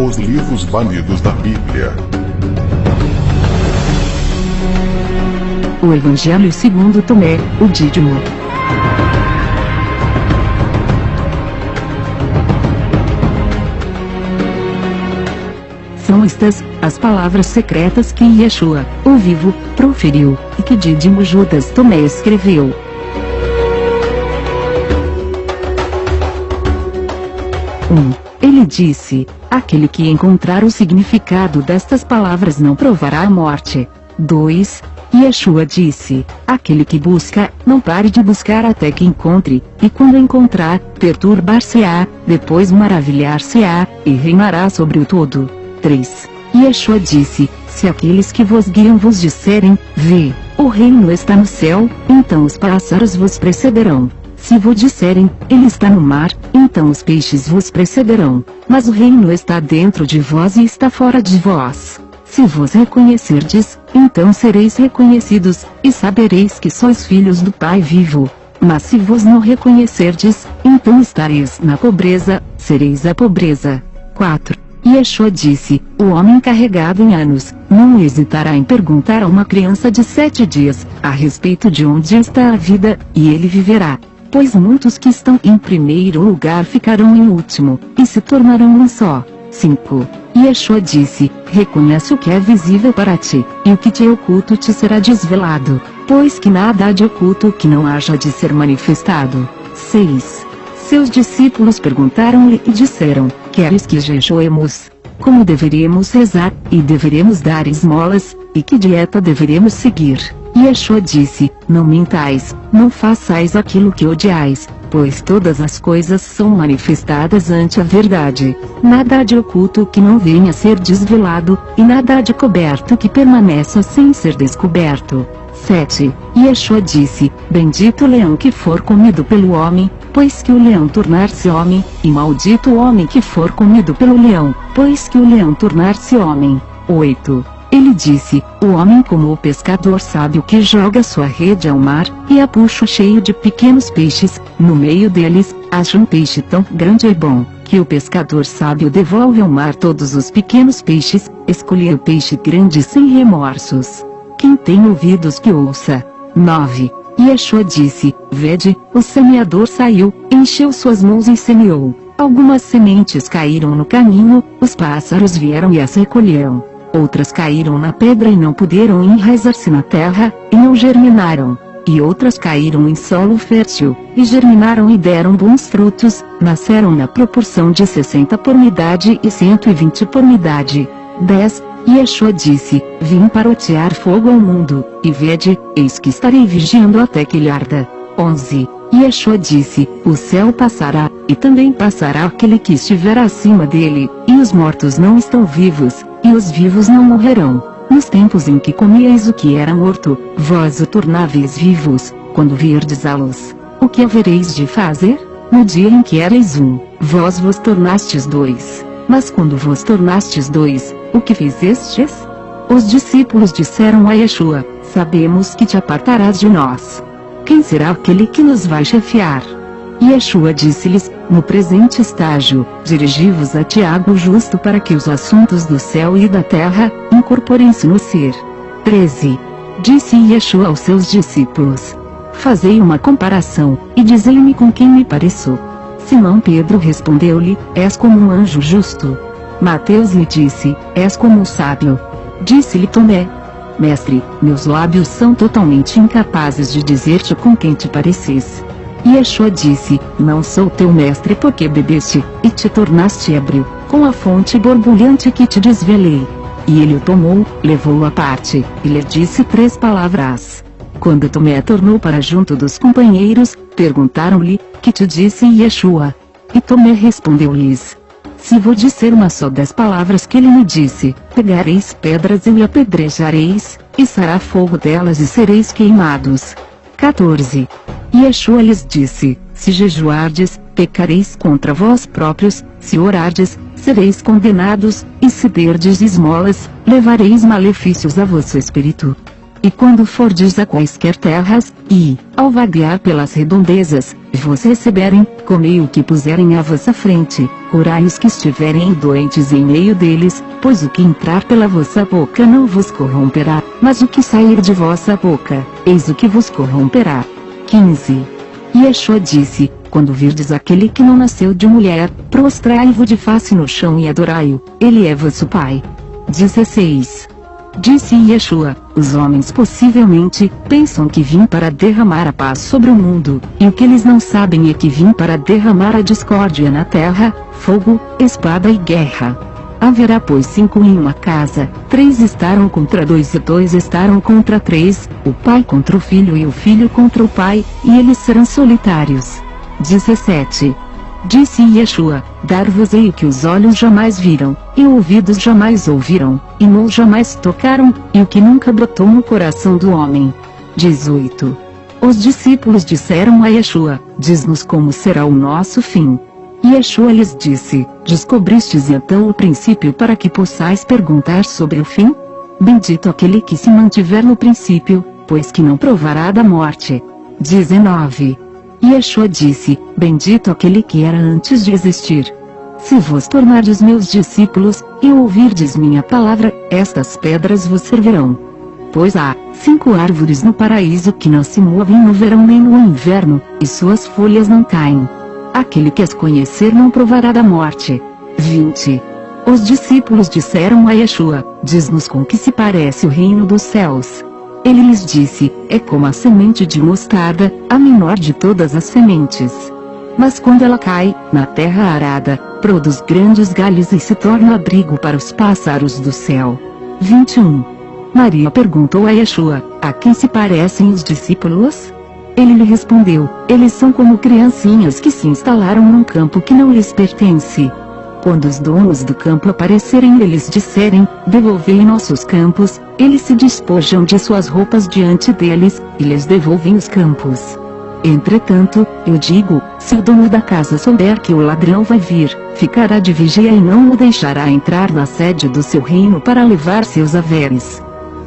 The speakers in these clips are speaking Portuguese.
Os livros banidos da Bíblia. O Evangelho segundo Tomé, o Dídimo. São estas as palavras secretas que Yeshua, o vivo, proferiu, e que Dídimo Judas Tomé escreveu. Ele disse: aquele que encontrar o significado destas palavras não provará a morte. 2. Yeshua disse: aquele que busca, não pare de buscar até que encontre, e quando encontrar, perturbar-se-á, depois maravilhar-se-á, e reinará sobre o todo. 3. Yeshua disse: se aqueles que vos guiam vos disserem, vê, o reino está no céu, então os pássaros vos precederão. Se vos disserem, ele está no mar, então os peixes vos precederão. Mas o reino está dentro de vós e está fora de vós. Se vos reconhecerdes, então sereis reconhecidos, e sabereis que sois filhos do Pai vivo. Mas se vos não reconhecerdes, então estareis na pobreza, sereis a pobreza. 4. Yeshua disse: o homem carregado em anos, não hesitará em perguntar a uma criança de 7 dias, a respeito de onde está a vida, e ele viverá. Pois muitos que estão em primeiro lugar ficarão em último, e se tornarão um só. 5. Yeshua disse: reconhece o que é visível para ti, e o que te é oculto te será desvelado, pois que nada há de oculto que não haja de ser manifestado. 6. Seus discípulos perguntaram-lhe e disseram: queres que jejuemos? Como deveríamos rezar, e deveríamos dar esmolas, e que dieta deveríamos seguir? Yeshua disse: não mintais, não façais aquilo que odiais, pois todas as coisas são manifestadas ante a verdade. Nada há de oculto que não venha a ser desvelado, e nada há de coberto que permaneça sem ser descoberto. 7. Yeshua disse: bendito o leão que for comido pelo homem, pois que o leão tornar-se homem, e maldito o homem que for comido pelo leão, pois que o leão tornar-se homem. 8. Ele disse: o homem como o pescador sábio que joga sua rede ao mar, e a puxa cheio de pequenos peixes, no meio deles, acha um peixe tão grande e bom, que o pescador sábio devolve ao mar todos os pequenos peixes, escolhe o peixe grande sem remorsos. Quem tem ouvidos que ouça. 9. Yeshua disse: vede, o semeador saiu, encheu suas mãos e semeou. Algumas sementes caíram no caminho, os pássaros vieram e as recolheram. Outras caíram na pedra e não puderam enraizar-se na terra, e não germinaram. E outras caíram em solo fértil, e germinaram e deram bons frutos, nasceram na proporção de 60 por unidade e 120 por unidade. 10. Yeshua disse: vim para atear fogo ao mundo, e vede, eis que estarei vigiando até que ele arda. 11. Yeshua disse: o céu passará, e também passará aquele que estiver acima dele, e os mortos não estão vivos, e os vivos não morrerão. Nos tempos em que comíeis o que era morto, vós o tornáveis vivos, quando virdes a luz. O que havereis de fazer? No dia em que erais um, vós vos tornastes 2. Mas quando vos tornastes 2, o que fizestes? Os discípulos disseram a Yeshua: sabemos que te apartarás de nós. Quem será aquele que nos vai chefiar? Yeshua disse-lhes: no presente estágio, dirigi-vos a Tiago justo para que os assuntos do céu e da terra incorporem-se no ser. 13. Disse Yeshua aos seus discípulos: fazei uma comparação, e dizei-me com quem me pareço. Simão Pedro respondeu-lhe: és como um anjo justo. Mateus lhe disse: és como um sábio. Disse-lhe Tomé: mestre, meus lábios são totalmente incapazes de dizer-te com quem te pareces. Yeshua disse: não sou teu mestre porque bebeste, e te tornaste ébrio, com a fonte borbulhante que te desvelei. E ele o tomou, levou-o à parte, e lhe disse 3 palavras. Quando Tomé tornou para junto dos companheiros, perguntaram-lhe: que te disse Yeshua? E Tomé respondeu-lhes: se vou disser uma só das palavras que ele me disse, pegareis pedras e me apedrejareis, e será fogo delas e sereis queimados. 14. Yeshua lhes disse: se jejuardes, pecareis contra vós próprios, se orardes, sereis condenados, e se derdes esmolas, levareis malefícios a vosso espírito. E quando fordes a quaisquer terras, e, ao vaguear pelas redondezas, vos receberem, comei o que puserem à vossa frente, curai os que estiverem doentes em meio deles, pois o que entrar pela vossa boca não vos corromperá, mas o que sair de vossa boca, eis o que vos corromperá. 15. E Yeshua disse, quando virdes aquele que não nasceu de mulher, prostrai-vos de face no chão e adorai-o, ele é vosso Pai. 16. Disse Yeshua, os homens possivelmente pensam que vim para derramar a paz sobre o mundo, e o que eles não sabem é que vim para derramar a discórdia na terra, fogo, espada e guerra. Haverá pois 5 em uma casa, 3 estarão contra 2 e 2 estarão contra 3, o pai contra o filho e o filho contra o pai, e eles serão solitários. 17. Disse Yeshua, dar-vos-ei o que os olhos jamais viram, e ouvidos jamais ouviram, e mãos jamais tocaram, e o que nunca brotou no coração do homem. 18. Os discípulos disseram a Yeshua, diz-nos como será o nosso fim. E Yeshua lhes disse, descobristes então o princípio para que possais perguntar sobre o fim? Bendito aquele que se mantiver no princípio, pois que não provará da morte. 19. E Yeshua disse, bendito aquele que era antes de existir. Se vos tornardes meus discípulos, e ouvirdes minha palavra, estas pedras vos servirão. Pois há 5 árvores no paraíso que não se movem no verão nem no inverno, e suas folhas não caem. Aquele que as conhecer não provará da morte. 20. Os discípulos disseram a Yeshua, diz-nos com que se parece o reino dos céus. Ele lhes disse, é como a semente de mostarda, a menor de todas as sementes. Mas quando ela cai, na terra arada, produz grandes galhos e se torna abrigo para os pássaros do céu. 21. Maria perguntou a Yeshua, a quem se parecem os discípulos? Ele lhe respondeu, eles são como criancinhas que se instalaram num campo que não lhes pertence. Quando os donos do campo aparecerem e eles disserem, devolvei nossos campos, eles se despojam de suas roupas diante deles, e lhes devolvem os campos. Entretanto, eu digo, se o dono da casa souber que o ladrão vai vir, ficará de vigia e não o deixará entrar na sede do seu reino para levar seus haveres.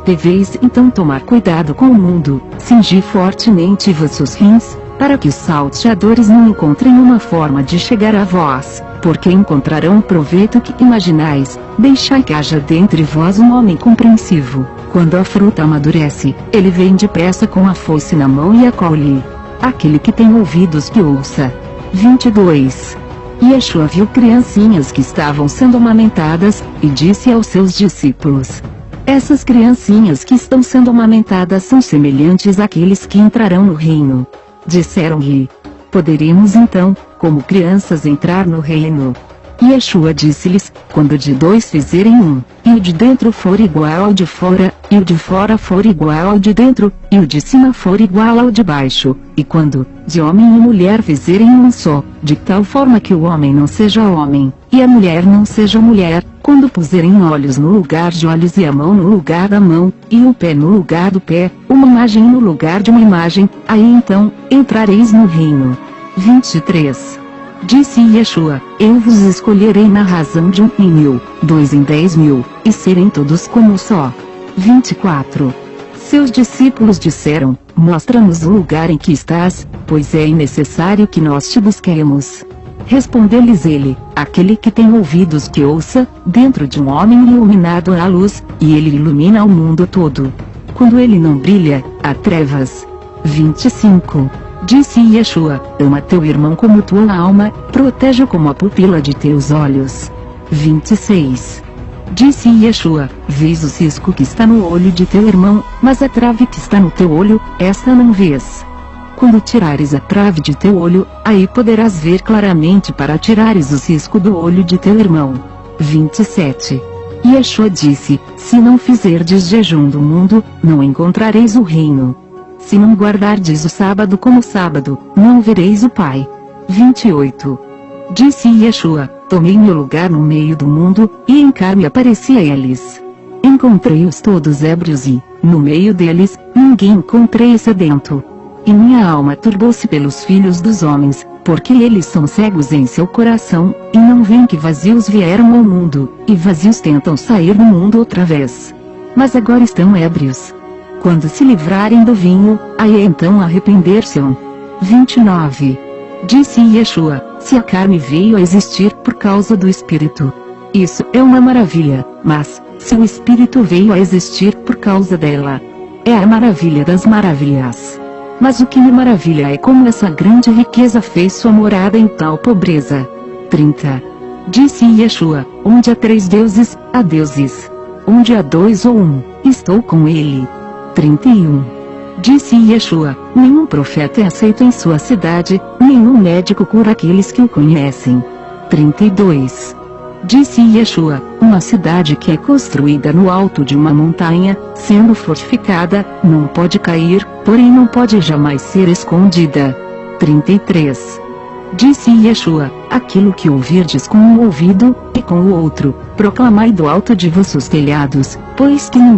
Deveis então tomar cuidado com o mundo, cingir fortemente vossos rins, para que os salteadores não encontrem uma forma de chegar a vós, porque encontrarão o proveito que imaginais. Deixai que haja dentre vós um homem compreensivo. Quando a fruta amadurece, ele vem depressa com a foice na mão e a colhe. Aquele que tem ouvidos que ouça. 22. Yeshua viu criancinhas que estavam sendo amamentadas, e disse aos seus discípulos, essas criancinhas que estão sendo amamentadas são semelhantes àqueles que entrarão no reino. Disseram-lhe, poderemos então, como crianças entrar no reino? E Yeshua disse-lhes, quando de 2 fizerem 1, e o de dentro for igual ao de fora, e o de fora for igual ao de dentro, e o de cima for igual ao de baixo, e quando, de homem e mulher fizerem 1 só, de tal forma que o homem não seja homem, e a mulher não seja mulher, quando puserem olhos no lugar de olhos e a mão no lugar da mão, e o pé no lugar do pé, uma imagem no lugar de uma imagem, aí então, entrareis no reino. 23. Disse Yeshua, eu vos escolherei na razão de 1 em 1000, 2 em 10.000, e serem todos como um só. 24. Seus discípulos disseram, mostra-nos o lugar em que estás, pois é necessário que nós te busquemos. Respondeu-lhes ele, aquele que tem ouvidos que ouça, dentro de um homem iluminado há luz, e ele ilumina o mundo todo. Quando ele não brilha, há trevas. 25. Disse Yeshua, ama teu irmão como tua alma, protege-o como a pupila de teus olhos. 26. Disse Yeshua, vês o cisco que está no olho de teu irmão, mas a trave que está no teu olho, esta não vês. Quando tirares a trave de teu olho, aí poderás ver claramente para tirares o cisco do olho de teu irmão. 27. Yeshua disse, se não fizerdes jejum do mundo, não encontrareis o reino. Se não guardardes o sábado como sábado, não vereis o Pai. 28. Disse Yeshua, tomei meu lugar no meio do mundo, e em carne apareci a eles. Encontrei-os todos ébrios e, no meio deles, ninguém encontrei sedento. E minha alma turbou-se pelos filhos dos homens, porque eles são cegos em seu coração, e não veem que vazios vieram ao mundo, e vazios tentam sair do mundo outra vez. Mas agora estão ébrios. Quando se livrarem do vinho, aí então arrepender-se-ão. 29. Disse Yeshua: se a carne veio a existir por causa do Espírito, isso é uma maravilha, mas, se o Espírito veio a existir por causa dela, é a maravilha das maravilhas. Mas o que me maravilha é como essa grande riqueza fez sua morada em tal pobreza. 30. Disse Yeshua: onde há 3 deuses, há deuses. Onde há 2 ou 1, estou com ele. 31. Disse Yeshua: nenhum profeta é aceito em sua cidade, nenhum médico cura aqueles que o conhecem. 32. Disse Yeshua: uma cidade que é construída no alto de uma montanha, sendo fortificada, não pode cair, porém não pode jamais ser escondida. 33. Disse Yeshua: aquilo que ouvirdes com um ouvido, e com o outro, proclamai do alto de vossos telhados, pois que ninguém